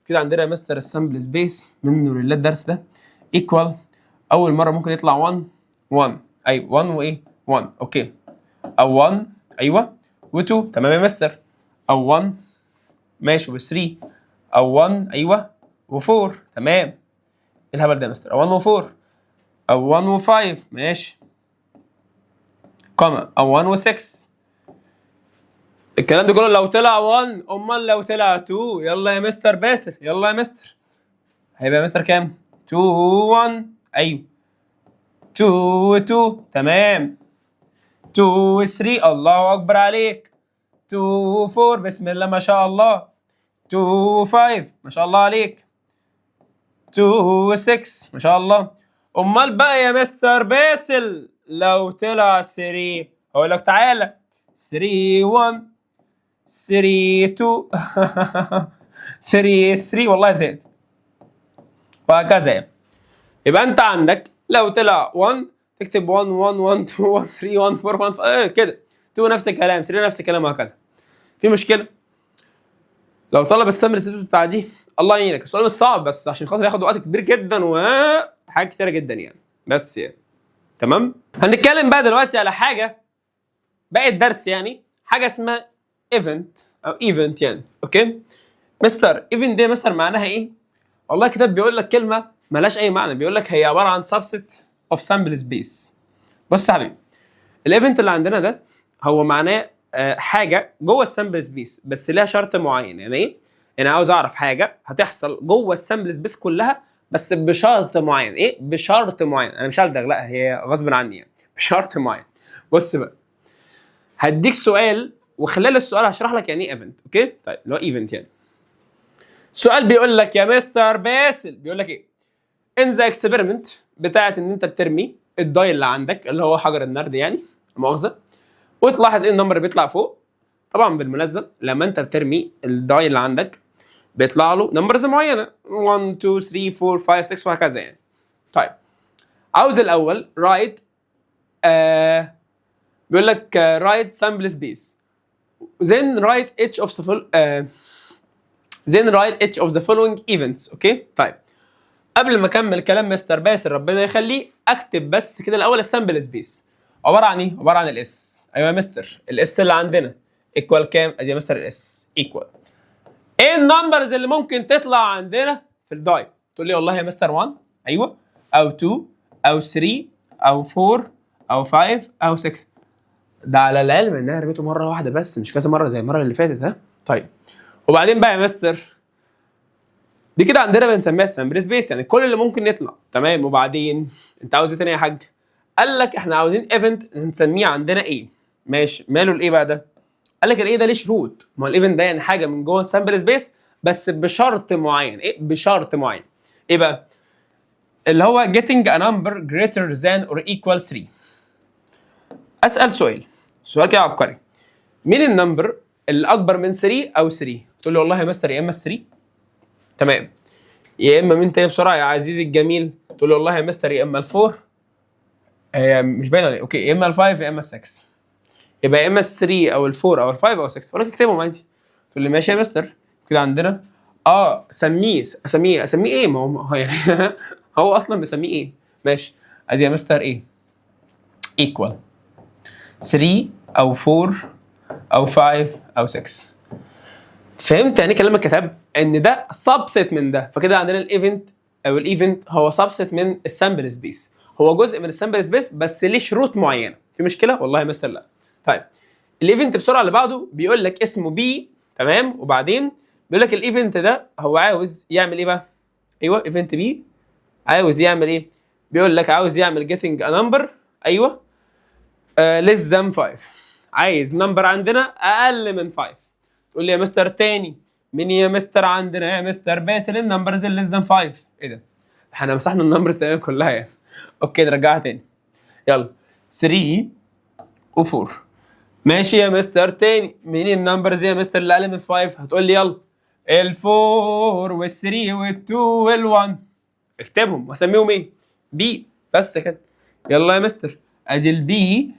كده عندنا يا مستر السامبل سبيس منه لله الدرس ده ايكوال اول مره ممكن يطلع 1 ايوه 1 وايه 1 اوكي، او 1 ايوه و2 تمام يا مستر، او 1 ماشي و3 او 1 ايوه و4 تمام. ايه الهبل ده يا مستر؟ او 1 و4 او 1 و5 ماشي كوما او 1 و6. الكلام ده كله لو طلع 1. امال لو طلع 2 يلا يا مستر باسل يلا يا مستر هيبقى يا مستر كام؟ 2 1 ايوه 2 2 تمام 2 3 الله اكبر عليك 2 4 بسم الله ما شاء الله 2 5 ما شاء الله عليك 2 6 ما شاء الله. امال بقى يا مستر باسل لو طلع 3 هقول لك تعالى 3 1 3 2 3 والله زاد وهكذا. يبقى انت عندك لو طلع 1 تكتب 1 1 1 2 1 3 1 4 1 5 كده، 2 نفس الكلام 3 نفس الكلام وهكذا. في مشكله؟ لو طلب السامبل سيت بتاع دي الله يعينك، السؤال مش صعب بس عشان خاطر ياخد وقت كبير جدا وحاجات كتيره جدا يعني، بس يعني تمام. هنتكلم بقى دلوقتي على حاجه باقي الدرس يعني، حاجه اسمها ايفنت او ايفنت يعني اوكي. مستر ايفنت دي مستر معناها ايه؟ والله الكتاب بيقول لك كلمه مالهاش اي معنى، بيقول لك هي عباره عن subset of sample space. بص يا حبيبي الايفنت اللي عندنا ده هو معناه حاجه جوه السامبل سبيس بس ليها شرط معين. يعني ايه؟ يعني عاوز اعرف حاجه هتحصل جوه السامبل سبيس كلها بس بشرط معين. ايه بشرط معين؟ انا مش هلدغ، لا هي غصب عني يعني بشرط معين. بص بقى هديك سؤال وخلال السؤال هشرح لك يعني ايه ايفنت اوكي. طيب اللي هو ايفنت يعني السؤال بيقول لك يا مستر باسل بيقول لك ايه؟ ان ذا اكسبيرمنت بتاعت ان انت بترمي الداي اللي عندك اللي هو حجر النرد يعني مؤاخذه، وتلاحظ ايه النمبر اللي بيطلع فوق. طبعا بالمناسبه لما انت بترمي الداي اللي عندك بيطلع له نمبرز معينه 1 2 3 4 5 6 وهكذا يعني. طيب عاوز الاول رايت بيقول لك رايت سامبل سبيس then write each of the then write each of the following events اوكي. طيب قبل ما اكمل كلام مستر باسل ربنا يخليه اكتب بس كده الاول السامبل سبيس عباره عن ايه؟ عباره عن الاس. ايوه يا مستر الاس اللي عندنا ايكوال كام؟ ادي يا مستر الاس ايكوال ايه النمبرز اللي ممكن تطلع عندنا في الداي؟ تقول لي والله يا مستر 1 ايوه او 2 او 3 او 4 او 5 او 6. ده على العلم ان انا رميته مره واحده بس مش كذا مره زي المره اللي فاتت ها. طيب وبعدين بقى يا مستر دي كده عندنا بنسميها السامبل سبيس يعني كل اللي ممكن يطلع تمام. وبعدين انت عاوز ايه تاني يا حاج؟ قال لك احنا عاوزين ايفنت نسميه عندنا ايه؟ ماشي ماله الايه بقى ده؟ قال لك الايه ده ليه شروط. ما هو الايفنت ده يعني حاجه من جوه السامبل سبيس بس بشرط معين. ايه بشرط معين؟ ايه بقى؟ اللي هو getting a number greater than or equal 3. اسال سؤال كده عبقري، مين النمبر الاكبر من 3 او 3. تقول لي والله يا مستر يا اما 3 تمام، يا اما مين تاني بسرعه يا عزيزي الجميل؟ تقول لي والله يا مستر يا اما الفور، مش باينه ولا إيه؟ اوكي، يا اما الفايف يا اما ال6. يبقى يا اما ال3 او ال4 او ال5 او ال6، ولكن اكتبهم عادي. تقول لي ماشي يا مستر. كده عندنا اسميه ايه؟ ما هو يعني هو اصلا بيسميه ايه؟ ماشي، ادي يا مستر ايه؟ ايكوال 3 او 4 او 5 او 6. فهمت يعني كلام الكتاب ان ده سبست من ده. فكده عندنا الايفنت هو سبست من السامبل سبيس، هو جزء من السامبل سبيس بس ليه شروط معينه. في مشكله؟ والله يا مستر لا. طيب الايفنت بسرعه اللي بعده بيقول لك اسمه بي، تمام، وبعدين بيقول لك الايفنت ده هو عاوز يعمل ايه بقى؟ ايوه، ايفنت بي عاوز يعمل ايه؟ بيقول لك عاوز يعمل getting a number، ايوه، less than 5. عايز نمبر عندنا اقل من 5. تقول لي يا مستر تاني، مين يا مستر عندنا يا مستر باسل النمبرز اللي less than 5؟ ايه ده؟ احنا مسحنا النمبرز تقريبا كلها يعني. اوكي نرجعها تاني. يلا 3 و4. ماشي يا مستر تاني، مين النمبرز يا مستر اللي اقل من 5؟ هتقول لي يلا ال4 وال3 وال2 وال1. اكتبهم واسميهم ايه؟ بي، بس كده. يلا يا مستر، ادي البي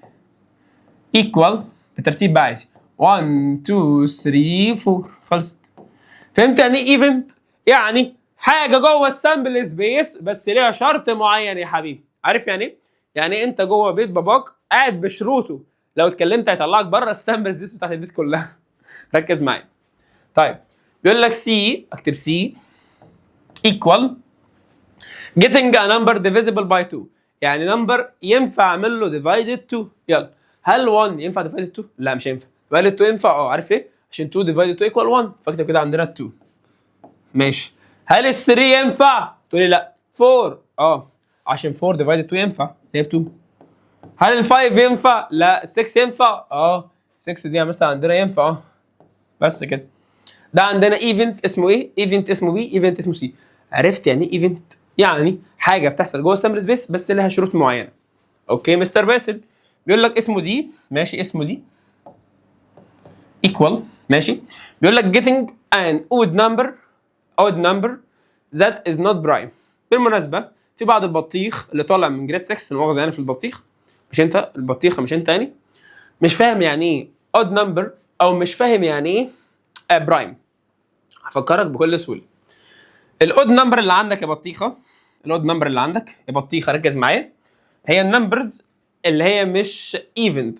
ايكوال بترتيب بقى عادي 1 2 3 4. خلصت. فهمت يعني ايه ايفنت؟ يعني حاجه جوه السامبل سبيس بس ليها شرط معين يا حبيبي. عارف يعني ايه؟ يعني انت جوه بيت باباك قاعد بشروطه، لو اتكلمت هيطلعك بره السامبل سبيس بتاعت البيت كلها. ركز معايا. طيب بيقول لك سي، اكتب سي ايكوال getting a number divisible by 2. يعني نمبر ينفع اعمل له divided 2. يلا، هل 1 ينفع divided 2؟ لا مش هينفع. divided 2 ينفع، عارف ليه؟ عشان 2 divided 2 equal 1، فاكتب كده عندنا 2. ماشي. هل ال 3 ينفع؟ تقول لي لا. 4 عشان 4 divided 2 ينفع، هي ب 2. هل ال 5 ينفع؟ لا. ال 6 ينفع؟ 6 دي مثلا عندنا ينفع بس كده. ده عندنا ايفنت اسمه ايه؟ ايفنت اسمه بي، ايفنت اسمه سي. عرفت يعني ايه ايفنت؟ يعني حاجه بتحصل جوه السامبل سبيس بس لها شروط معينه. اوكي مستر باسل، بيقول لك اسمه دي، ماشي اسمه دي ايكوال، ماشي، بيقول لك getting an odd number that is not prime. بالمناسبه في بعض البطيخ اللي طالع من جريد 6، المؤاخذه يعني في البطيخ، مش انت البطيخه، مش انت يعني، مش فاهم يعني ايه odd number او مش فاهم يعني ايه برايم. هفكرك بكل سهوله. الاود نمبر اللي عندك يا بطيخه، الاود نمبر اللي عندك يا بطيخه ركز معايا، هي النمبرز اللي هي مش ايفنت.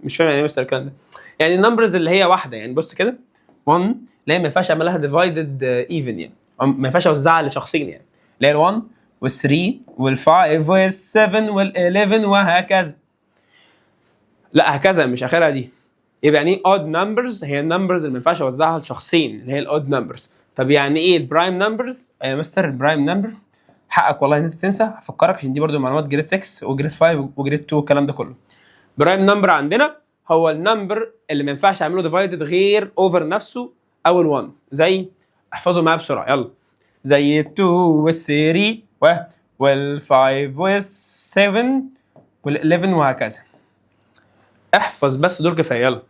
مش فاهم يعني ايه مستر الكلام ده. يعني النمبرز اللي هي واحده، يعني بص كده 1 اللي هي ما ينفعش اعمل لها ديفايدد ايفن، يعني ما ينفعش اوزعها لشخصين، يعني اللي هي ال1 وال3 وال5 وال7 وال11 وهكذا. لا هكذا مش اخرها دي. يبقى يعني ايه اود نمبرز؟ هي النمبرز اللي ما ينفعش اوزعها لشخصين، اللي هي الاود نمبرز. طب يعني ايه البرايم نمبرز يا مستر؟ البرايم نمبر حقك والله ان انت تنسى، هفكرك عشان دي برضو معلومات جريد 6 وجريد 5 وجريد 2 والكلام ده كله. برايم نمبر عندنا هو النمبر اللي ما ينفعش اعمله ديفايدد غير اوفر نفسه او ال1. زي، احفظوا معايا بسرعه يلا، زي ال2 وال3 وال5 وال7 وال11 وهكذا. احفظ بس دول كفايه. يلا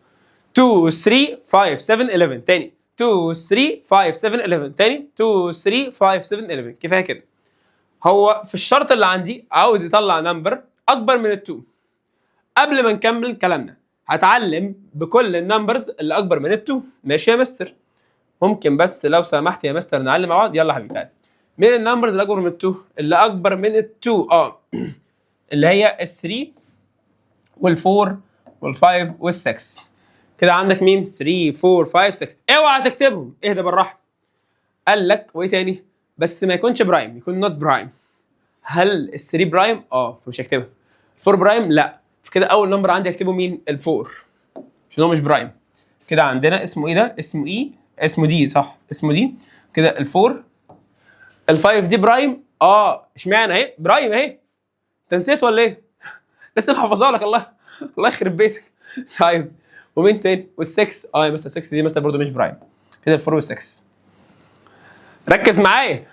2 3 5 7 11 تاني، 2 3 5 7 11 تاني، 2 3 5 7 11. كفايه كده. هو في الشرط اللي عندي عاوز يطلع نمبر اكبر من ال2. قبل ما نكمل كلامنا هتعلم بكل النمبرز اللي اكبر من ال2. ماشي يا مستر؟ ممكن بس لو سمحت يا مستر نعلم مع بعض؟ يلا حبيبي تعالى. مين النمبرز اللي اكبر من ال2؟ اللي اكبر من ال2 اللي هي ال3 وال4 وال5 وال6. كده عندك مين؟ 3 4 5 6. اوعى تكتبهم، اهدى بالراحه. قال لك وايه تاني؟ بس ما يكونش برايم، يكون نوت برايم. هل ال3 برايم؟ فمش هكتبها. 4 برايم؟ لا. فكده اول نمبر عندي هكتبه مين؟ ال4 عشان هو مش برايم. كده عندنا اسمه ايه ده؟ اسمه ايه؟ اسمه دي، صح اسمه دي. كده ال4. ال5 دي برايم؟ اشمعنى اهي برايم اهي؟ انت نسيت ولا ايه؟ لسه محفظها لك. الله يخرب بيتك. طيب ومين تاني؟ وال6 يا مستر 6 دي مستر برضه مش برايم. كده ال4 وال6. ركز معايا.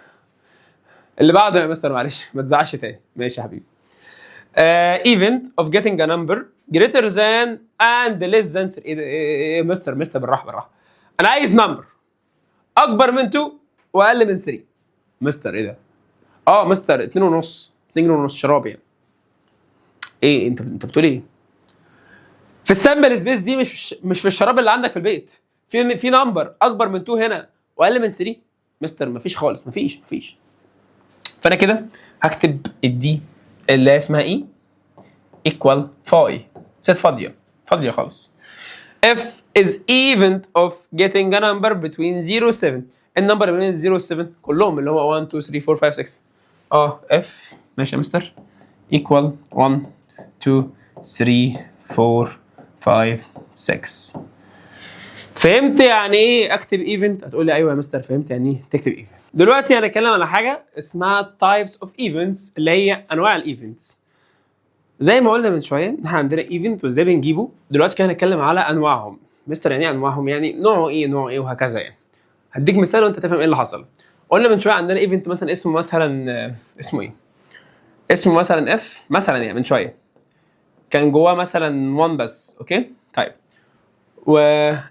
اللي بعده يا مستر معلش ما تزعلش تاني. ماشي يا حبيبي. event of getting a number greater than and less than 3. إيه مستر بالراحه. انا عايز نمبر اكبر من 2 واقل من 3. مستر ايه ده؟ مستر 2.5 شراب يعني. ايه انت بتقول ايه؟ في السامبل سبيس دي مش في الشراب اللي عندك في البيت. في نمبر اكبر من 2 هنا واقل من 3. مستر مفيش خالص، مفيش. فانا كده هكتب الدي اللي اسمها ايه؟ equal فاي ست فاضيه خالص. F is event of getting a number between 0 و 7. النمبر بين 0 و 7 كلهم اللي هو 1 2 3 4 5 6. F ماشي يا مستر equal 1 2 3 4 5 6. فهمت يعني ايه اكتب ايفنت؟ هتقول لي ايوه يا مستر فهمت يعني ايه تكتب ايفنت. دلوقتي هنتكلم على حاجه اسمها types of events اللي هي انواع الايفنتس. زي ما قلنا من شويه احنا عندنا ايفنت وازاي بنجيبه. دلوقتي كده هنتكلم على انواعهم. مستر يعني ايه انواعهم؟ يعني نوعه ايه وهكذا يعني. هديك مثال وانت تفهم ايه اللي حصل. قلنا من شويه عندنا ايفنت مثلا اسمه اسمه ايه؟ اسمه مثلا اف مثلا يعني من شويه كان جواه مثلا 1 بس. اوكي طيب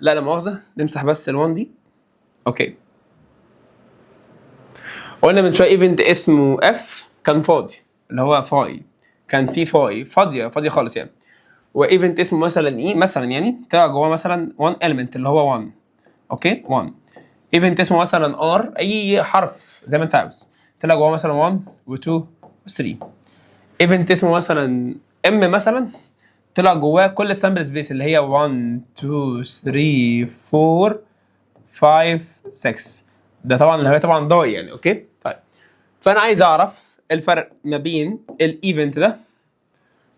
لا مؤاخذه نمسح بس ال1 دي. اوكي قلنا من شويه ايفنت اسمه اف كان فاضي اللي هو فاي، كان في فاي فاضيه خالص يعني. وايفنت اسمه مثلا ايه مثلا يعني طلع جواه مثلا 1 element اللي هو 1. اوكي 1. ايفنت اسمه مثلا ار اي حرف زي ما انت عاوز طلع جواه مثلا 1 و2 و3. ايفنت اسمه مثلا ام مثلا طلع جواه كل السامبل سبيس اللي هي 1 2 3 4 5 6. ده طبعا اللي هي طبعا ضاي يعني. اوكي طيب فانا عايز اعرف الفرق ما بين الايفنت ده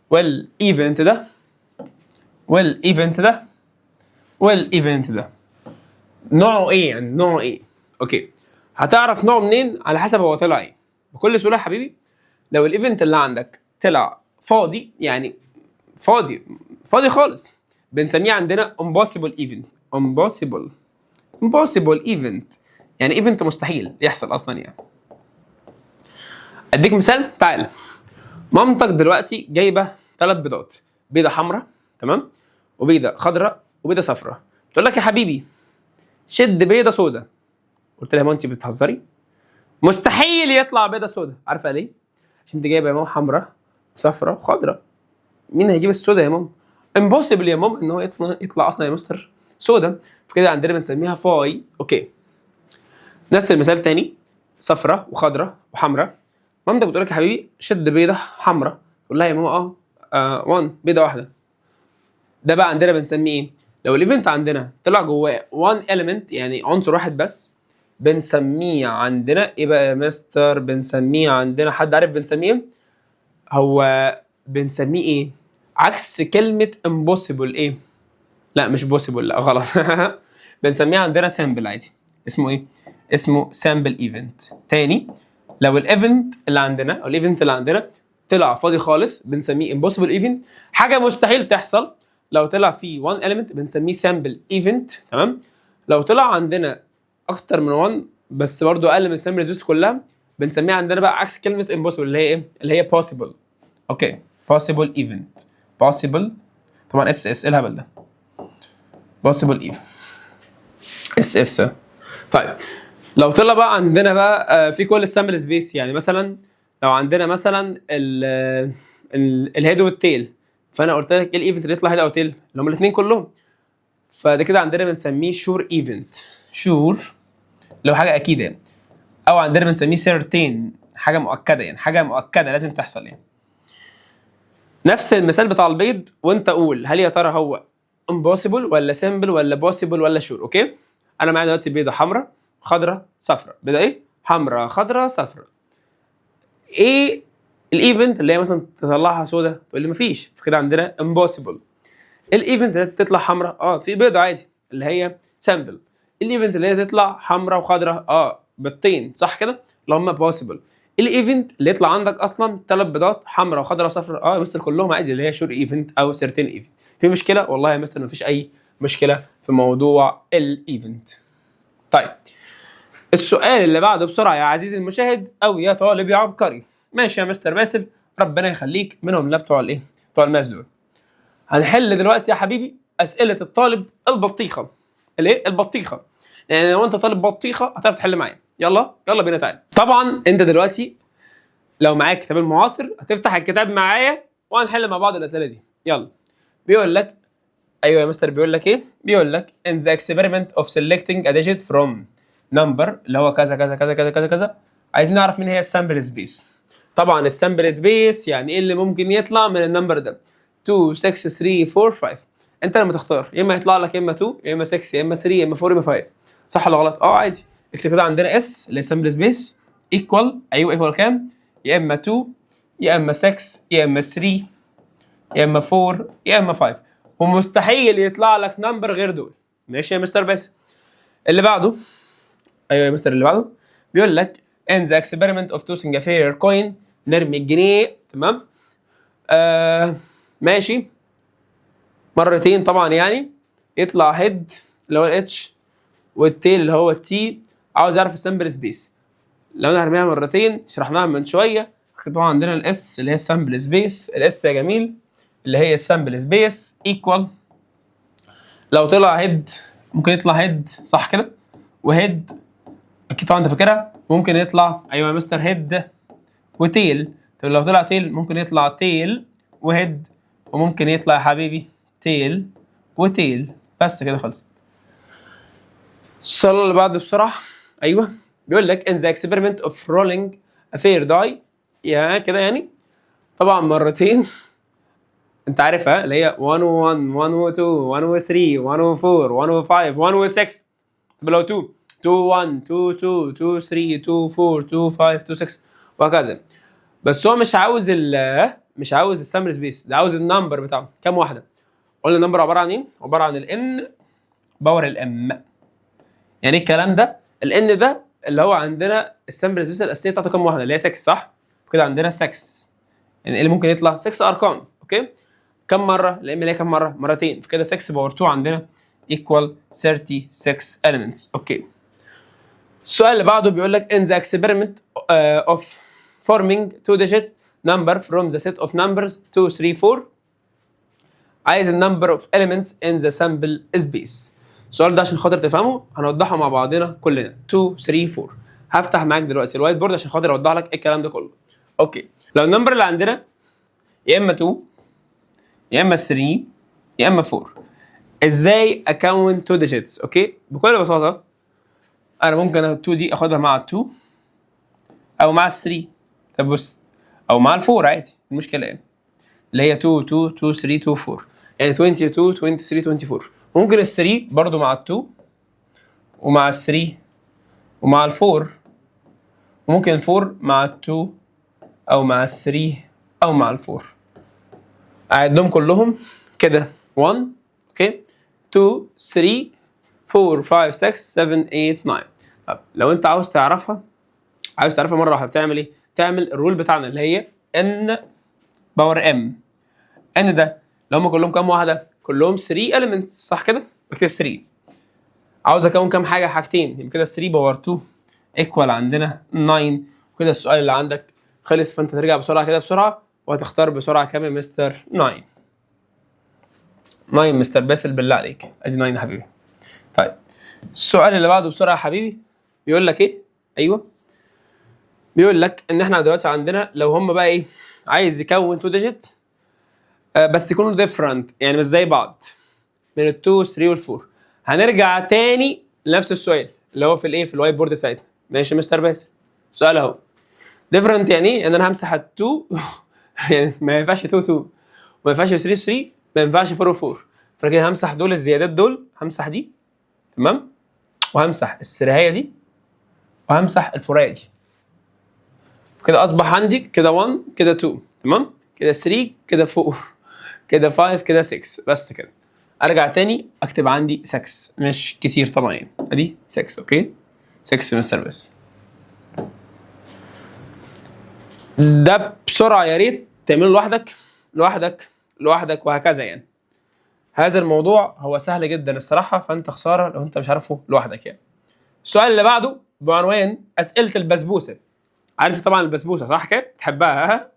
والايفنت ده والايفنت ده والايفنت ده نوعه ايه يعني نوعه ايه. اوكي هتعرف نوعه منين؟ على حسب هو طلع ايه. بكل سهوله يا حبيبي لو الايفنت اللي عندك طلع فاضي يعني فاضي خالص بنسميه عندنا impossible event. impossible event يعني ايفنت مستحيل يحصل اصلا يعني. اديك مثال. تعال مامتك دلوقتي جايبه 3 بيضات، بيضه حمراء تمام وبيضه خضراء وبيضه صفراء. بتقول لك يا حبيبي شد بيضه سودا. قلت لها يا ماما انت بتهزري؟ مستحيل يطلع بيضه سودا. عارفه ليه؟ عشان انت جايبه يا ماما حمراء وصفراء وخضراء. مين هيجيب السودا يا ماما؟ امبوسيبل يا ماما ان هو يطلع اصلا يا مستر سودا. فكده عندنا بنسميها فاي. اوكي نفس المثال تاني صفراء وخضراء وحمراء. مامتك بتقول لك يا حبيبي شد بيضه حمراء. تقول لها يا ماما 1 بيضه واحده. ده بقى عندنا بنسميه ايه؟ لو الايفنت عندنا طلع جواه 1 element يعني عنصر واحد بس بنسميه عندنا ايه بقى يا مستر؟ بنسميه عندنا حد عارف بنسميه ايه؟ هو بنسميه ايه؟ عكس كلمة impossible ايه؟ لا مش possible لا غلط بنسميه عندنا sample عادي. اسمه ايه؟ اسمه sample event. تاني لو الايفنت اللي عندنا او الايفنت اللي عندنا طلع فاضي خالص بنسميه impossible event، حاجة مستحيل تحصل. لو طلع فيه 1 element بنسميه sample event تمام. لو طلع عندنا اكتر من 1 بس برضو اقل من السامبل سبيس كلها بنسميها عندنا بقى عكس كلمة impossible اللي هي ايه؟ اللي هي possible. اوكي possible event possible طبعا اس ايه الهبل ده؟ possible event اس. طيب لو طلع بقى عندنا بقى في كل السامبل سبيس يعني مثلا لو عندنا مثلا الهيد والتيل، فانا قلت لك ايه الايفنت اللي يطلع هيد او تيل؟ اللي هم الاثنين كلهم. فده كده عندنا بنسميه شور ايفنت. شور لو حاجه اكيده يعني. او عندنا بنسميه سيرتين حاجه مؤكده يعني حاجه مؤكده لازم تحصل يعني. نفس المثال بتاع البيض وانت قول هل يا ترى هو impossible ولا simple ولا possible ولا sure. اوكي انا معايا دلوقتي بيضه حمراء خضراء صفراء. بيضه ايه؟ حمراء خضراء صفراء. ايه الايفنت اللي هي مثلا تطلعها سودا؟ تقول لي مفيش. فكده عندنا impossible. الايفنت اللي تطلع حمراء في بيضه عادي اللي هي simple. الايفنت اللي هي تطلع حمراء وخضراء بيضتين صح كده اللي هم possible. الايفنت اللي يطلع عندك اصلا 3 بيضات حمراء وخضراء وصفراء يا مستر كلهم عادي اللي هي شور ايفنت او سيرتين ايفنت. في مشكله؟ والله يا مستر مفيش اي مشكله في موضوع الايفنت. طيب السؤال اللي بعده بسرعه يا عزيزي المشاهد او يا طالب يا عبقري. ماشي يا مستر باسل ربنا يخليك، منهم لا بتوع الايه؟ بتوع الماس دول. هنحل دلوقتي يا حبيبي اسئله الطالب البطيخه. الايه؟ البطيخه. يعني لو انت طالب بطيخه هتعرف تحل معايا. يلا بينا تعالى. طبعا انت دلوقتي لو معاك كتاب المعاصر هتفتح الكتاب معايا وهنحل مع بعض الاسئله دي. يلا. بيقول لك ايوه يا مستر، بيقول لك ايه؟ بيقول لك in the experiment of selecting a digit from number اللي هو كذا كذا كذا كذا كذا كذا، عايزين نعرف مين هي السامبل سبيس. طبعا السامبل سبيس يعني ايه اللي ممكن يطلع من النمبر ده؟ 2 6 3 4 5. انت لما تختار يا اما يطلع لك يا اما 2 يا اما 6 يا اما 3 يا اما 4 يا اما 5. صح ولا غلط؟ عادي. اكتب كده عندنا اس اللي هي السامبل سبيس ايكوال، ايوه ايكوال كام؟ يا اما 2 يا اما 6 يا اما 3 يا اما 4 يا اما 5. ومستحيل يطلع لك نمبر غير دول. ماشي يا مستر؟ بس اللي بعده، ايوه يا مستر اللي بعده، بيقول لك in the experiment of tossing a fair coin، نرمي الجنيه، تمام؟ ماشي، مرتين طبعا يعني، يطلع هيد اللي هو الاتش والتيل اللي هو التي. عاوز اعرف السامبل سبيس. لو انا هرميها مرتين شرحناها من شويه، طبعا عندنا الاس اللي هي السامبل سبيس، الاس يا جميل اللي هي السامبل سبيس ايكوال، لو طلع هيد ممكن يطلع هيد صح كده، وهيد اكيد طبعا انت فاكرها، ممكن يطلع ايوه يا مستر هيد وتيل. طب لو طلع تيل ممكن يطلع تيل وهيد، وممكن يطلع يا حبيبي تيل وتيل. بس كده خلصت. السؤال اللي بعده بسرعه. ايوه بيقول لك in the experiment of rolling a fair die، يا كده يعني طبعا مرتين انت عارفها اللي هي 1 و1 1 و2 1 و3 1 و4 1 و5 1 و6. طب لو 2 2 1 2 2 2 3 2 4 2 5 2 6 وهكذا. بس هو مش عاوز السامبل سبيس، ده عاوز النمبر بتاعه كام واحده. قلنا النمبر عباره عن ايه؟ عباره عن الان باور الام. يعني الكلام ده الان ده اللي هو عندنا السامبل سبيس الاساسيه بتاعته كام واحده؟ اللي هي 6 صح؟ كده عندنا 6، يعني ايه اللي ممكن يطلع؟ 6 ارقام. اوكي، كم مره؟ الام اللي هي كم مره؟ مرتين، فكده 6 باور 2 عندنا equal 36 elements. اوكي، السؤال اللي بعده بيقول لك in the experiment of forming two digit number from the set of numbers 2 3 4، عايز النمبر of elements in the sample space. السؤال ده عشان خاطر تفهمه هنوضحه مع بعضنا كلنا. 2 3 4 هفتح معاك دلوقتي الوايت بورد عشان خاطر اوضح لك الكلام ده كله. اوكي، لو النمبر اللي عندنا يا اما 2 يا اما 3 يا اما 4، ازاي اكون 2 digits؟ اوكي، بكل بساطه انا ممكن ال 2 دي اخدها مع ال 2 او مع ال 3. طب بص، او مع ال 4 عادي، المشكله ايه؟ اللي هي 2 2 2 3 2 4، يعني 22 23 24. ممكن ال 3 برضو مع ال 2 ومع ال 3 ومع ال 4، وممكن ال 4 مع ال 2 او مع ال 3 او مع ال 4. اعدهم كلهم كده 1 اوكي 2 3 4 5 6 7 8 9. طب لو انت عاوز تعرفها مره واحده بتعمل ايه؟ تعمل الرول بتاعنا اللي هي n باور m. n ده لو هم كلهم كام واحده؟ كلهم 3 elements صح كده؟ بكتب 3. عاوز اكون كام حاجه؟ حاجتين، يبقى كده 3 باور 2 ايكوال عندنا 9. وكده السؤال اللي عندك خلص، فانت ترجع بسرعه كده بسرعه وهتختار بسرعه كام يا مستر؟ 9. 9 مستر باسل بالله عليك، ادي 9 يا حبيبي. طيب السؤال اللي بعده بسرعه يا حبيبي بيقول لك ايه؟ ايوه بيقول لك ان احنا دلوقتي عندنا لو هم بقى ايه؟ عايز يكون 2 ديجيت بس يكونوا ديفرنت، يعني مش زي بعض، من ال 2 3 وال 4. هنرجع تاني لنفس السؤال اللي هو في الايه؟ في الوايت بورد بتاعتنا. ماشي يا مستر باسل؟ السؤال اهو ديفرنت يعني ايه؟ ان انا همسح ال 2 يعني ما ينفعش 2 2 وما ينفعش 3 3 ما ينفعش 4 4. فكده همسح دول، الزيادات دول همسح دي، تمام؟ وهمسح السرهايه دي وهمسح الفرايه دي. كده اصبح عندي كده 1 كده 2 تمام، كده 3 كده 4 كده 5 كده 6. بس كده ارجع تاني اكتب عندي 6، مش كتير طبعا يعني، ادي 6. اوكي 6 مستر بس. ده بسرعه يا ريت تعمله لوحدك وهكذا يعني. هذا الموضوع هو سهل جدا الصراحه، فانت خساره لو انت مش عارفه لوحدك يعني. السؤال اللي بعده بعنوان اسئله البسبوسه. عارف طبعا البسبوسه صح كده؟ تحبها ها؟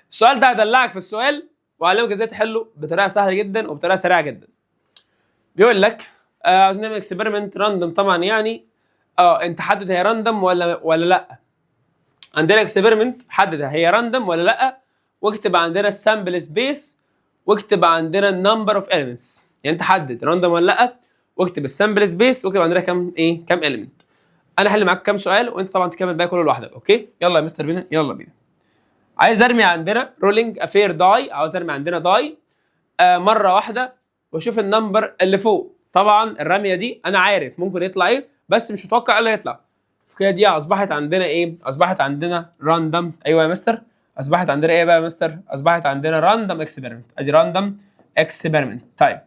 السؤال ده هدلعك في السؤال واعلمك ازاي تحله بطريقه سهله جدا وبطريقه سريعه جدا. بيقول لك عاوزين نعمل اكسبيرمنت راندوم طبعا، يعني انت حدد هي راندوم ولا لا. عندنا اكسبيرمنت حدد هي راندوم ولا لا، واكتب عندنا السامبل سبيس، واكتب عندنا النمبر اوف اليمنتس. يعني انت حدد راندوم ولا لا، واكتب السامبل سبيس، واكتب عندنا كام كام اليمنت. انا هحل معاك كام سؤال وانت طبعا تكمل باقي كله لوحدك. اوكي يلا يا مستر بينا، يلا بينا. عايز ارمي عندنا رولينج افير داي، عاوز ارمي عندنا داي مره واحده واشوف النمبر اللي فوق. طبعا الرميه دي انا عارف ممكن يطلع ايه، بس مش متوقع ايه اللي يطلع. كده دي اصبحت عندنا ايه؟ اصبحت عندنا راندوم. ايوه يا مستر، اصبحت عندنا ايه بقى يا مستر؟ اصبحت عندنا راندوم اكسبيرمنت. ادي راندوم اكسبيرمنت. طيب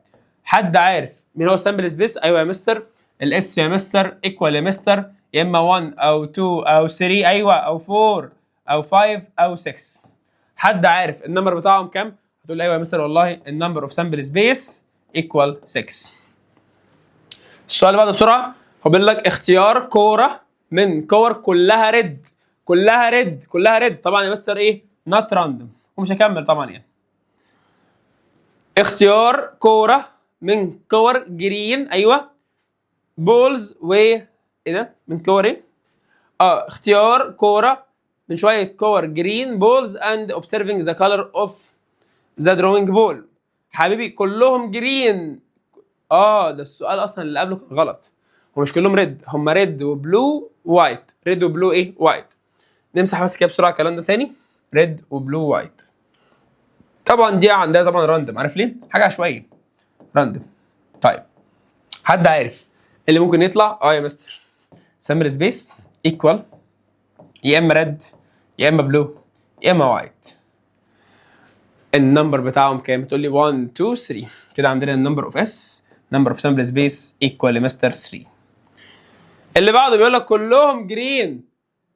حد عارف مين هو السامبل سبيس؟ ايوه يا مستر، الاس يا مستر ايكوال يا مستر يا اما 1 او 2 او 3 ايوه او 4 او 5 او 6. حد عارف النمبر بتاعهم كام؟ هتقول لي ايوه يا مستر والله النمبر اوف سامبل سبيس ايكوال 6. السؤال اللي بعده بسرعه، هو بيقول لك اختيار كوره من كور كلها ريد، كلها ريد، كلها ريد. طبعا يا مستر ايه؟ نوت راندوم، ومش هكمل طبعا يعني. اختيار كوره من كور جرين، ايوه بولز و ايه ده؟ من كور ايه؟ اختيار كوره من شويه كور جرين بولز اند observing the color of the drawing ball. حبيبي كلهم جرين. ده السؤال اصلا اللي قبله كان غلط. هو مش كلهم ريد، هم ريد وبلو وايت. ريد وبلو ايه؟ وايت. نمسح بس كده بسرعه الكلام ده ثاني. ريد وبلو وايت. طبعا دي عندها طبعا راندوم، عارف ليه؟ حاجه عشوائيه راندوم. طيب حد عارف اللي ممكن يطلع؟ يا مستر سامبل سبيس ايكوال يا اما ريد يا اما بلو يا اما وايت. النمبر بتاعهم كام؟ تقول لي 1 2 3. كده عندنا النمبر اوف اس نمبر اوف سامبل سبيس ايكوال لمستر 3. اللي بعده بيقول لك كلهم جرين.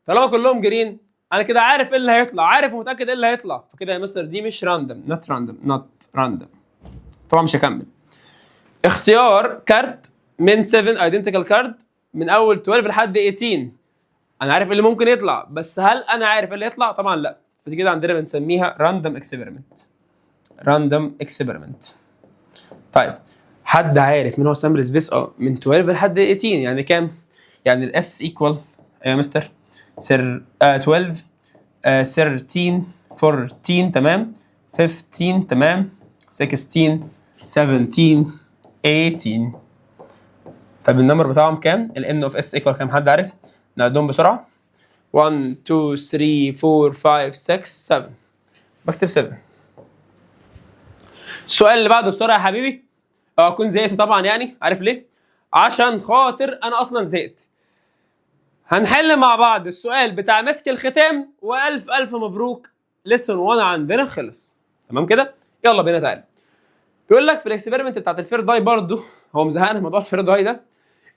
طالما كلهم جرين انا كده عارف ايه اللي هيطلع، عارف ومتاكد ايه اللي هيطلع، فكده يا مستر دي مش راندوم، نوت راندوم، نوت راندوم. طبعا مش هكمل. اختيار كارت من 7 ايدنتيكال كارد من اول 12 لحد 18. انا عارف اللي ممكن يطلع، بس هل انا عارف اللي يطلع؟ طبعا لا. فكده عندنا بنسميها راندوم اكسبيرمنت. راندوم اكسبيرمنت. طيب حد عارف مين هو السامبل سبيس؟ من 12 لحد 18 يعني كام؟ يعني الاس ايكوال يا مستر 12 13 14 تمام، 15 تمام، 16 17 18. طب النمبر بتاعهم كام؟ الان اوف اس ايكوال كام؟ حد عارف؟ نعدهم بسرعه. 1 2 3 4 5 6 7. بكتب 7. السؤال اللي بعده بسرعه يا حبيبي. اكون زهقت طبعا، يعني عارف ليه؟ عشان خاطر انا اصلا زهقت. هنحل مع بعض السؤال بتاع مسك الختام، والف الف مبروك ليسون 1 عندنا خلص. تمام كده؟ يلا بينا تعالى. بيقول لك في الاكسبيرمنت بتاعت الفير داي برضو، هو مزهقنا موضوع الفير داي ده،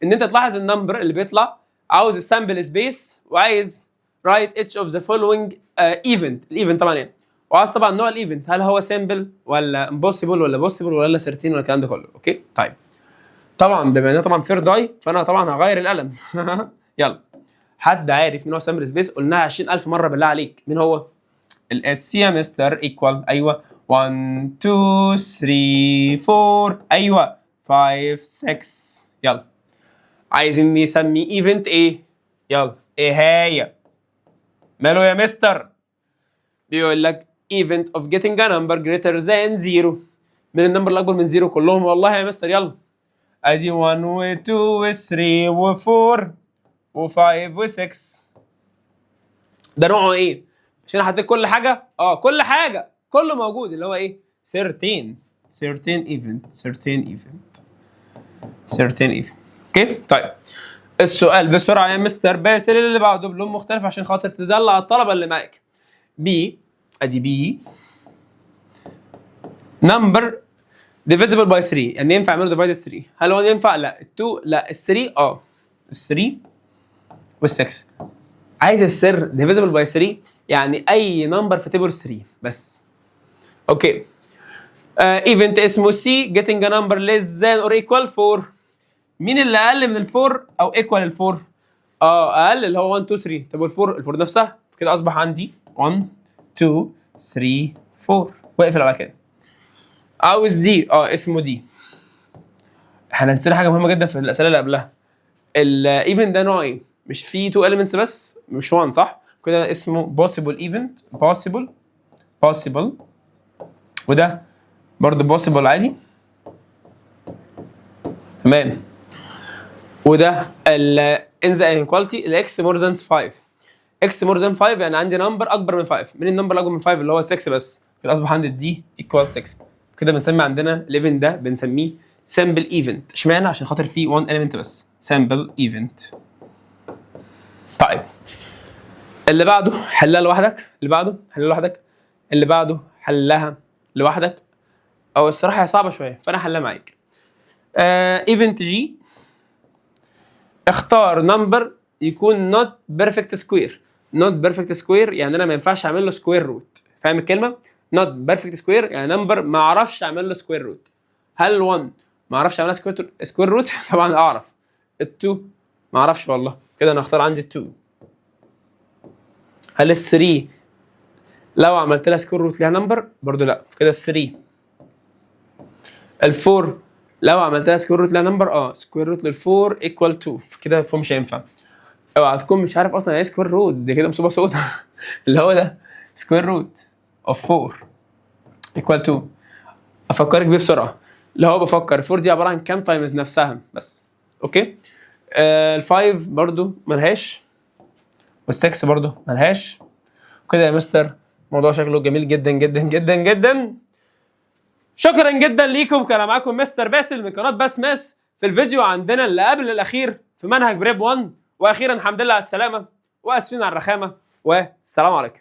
ان انت تلاحظ النمبر اللي بيطلع، عاوز السامبل سبيس، وعايز رايت اتش اوف ذا فولوينج ايفنت. الايفنت طبعا يعني، وعاوز طبعا نوع الايفنت، هل هو سامبل ولا امبوسيبل ولا بوسيبل ولا 13 ولا الكلام ده كله. اوكي طيب طبعا بما انها طبعا فير داي فانا طبعا هغير القلم. يلا حد عارف مين هو سامبل سبيس؟ قلناها 20000 مره بالله عليك. مين هو؟ الاس يا مستر ايكوال ايوه 1 2 3 4 ايوه 5 6. يلا عايزين نسمي ايفنت ايه؟ يلا ايه هي؟ ماله يا مستر؟ بيقول لك event of getting a number greater than 0. من النمبر الاكبر من 0 كلهم والله يا مستر. يلا ادي 1 و 2 و 3 و 4 و 5 و 6. ده نوعه ايه؟ عشان حطيت كل حاجه، كل حاجه كله موجود، اللي هو ايه؟ 13 13 event. اوكي طيب السؤال بسرعه يا مستر باسل اللي بعده بلون مختلف عشان خاطر تدلع الطلبه اللي معاك. بي ادي بي نمبر divisible by 3، يعني ينفع اعمله ديفايد 3؟ هل هو ينفع؟ لا. ال2 لا. ال3 ال3 وال6. عايز السر divisible by 3 يعني اي نمبر في تيبل 3 بس. اوكي ايفنت اسمه سي getting a number less than or equal 4. مين اللي اقل من ال4 او ايكوال ال4؟ اقل اللي هو 1 2 3. طب وال4 نفسها كده اصبح عندي 1 2 3 4 واقفل على كده. عاوز دي اسمه دي. احنا نسينا حاجه مهمه جدا في الاسئله اللي قبلها. الايفنت ده نوع ايه؟ مش فيه 2 elements بس، مش 1 صح؟ كده اسمه possible event. possible وده برضه possible عادي. تمام. وده in the inequality الاكس more than 5. x more than 5 يعني عندي نمبر اكبر من 5. مين النمبر الاكبر من 5؟ اللي هو 6 بس. كده اصبح عندي دي equal 6. كده بنسمي عندنا الايفنت ده بنسميه sample event. اشمعنى؟ عشان خاطر فيه 1 element بس. sample event. طيب اللي بعده حلها لوحدك. اللي بعده حلها لوحدك. او الصراحه هي صعبه شويه فانا حلها معاك. ايفنت جي، اختار نمبر يكون not perfect square. يعني انا ما ينفعش اعمل له سكوير روت. فاهم الكلمه؟ not perfect square يعني نمبر ما اعرفش اعمل له سكوير روت. هل 1 ما اعرفش اعملها سكوير روت؟ طبعا اعرف. ال2 ما اعرفش والله. كده انا اختار عندي ال2. هل ال3 لو عملت لها سكوير روت ليها نمبر؟ برضو لا. كده ال3. ال4 لو عملت لها سكوير روت لها نمبر. سكوير روت لل4 ايكوال 2. فكده ال4 مش هينفع. اوعى تكون مش عارف اصلا ايه سكوير روت. دي كده مصيبه سودا. اللي هو ده سكوير روت اوف 4 ايكوال 2. افكرك بيه بسرعه. اللي هو بفكر 4 دي عباره عن كام تايمز نفسها بس. اوكي. ال5 برضو ملهاش، وال6 برضو ملهاش. كده يا مستر الموضوع شكله جميل جدا جدا جدا جدا. شكرا جدا ليكم. كان معاكم مستر باسل من قناه باس ماس في الفيديو عندنا اللي قبل الاخير في منهج بريب 1. واخيرا الحمد لله على السلامه، واسفين على الرخامه، والسلام عليكم.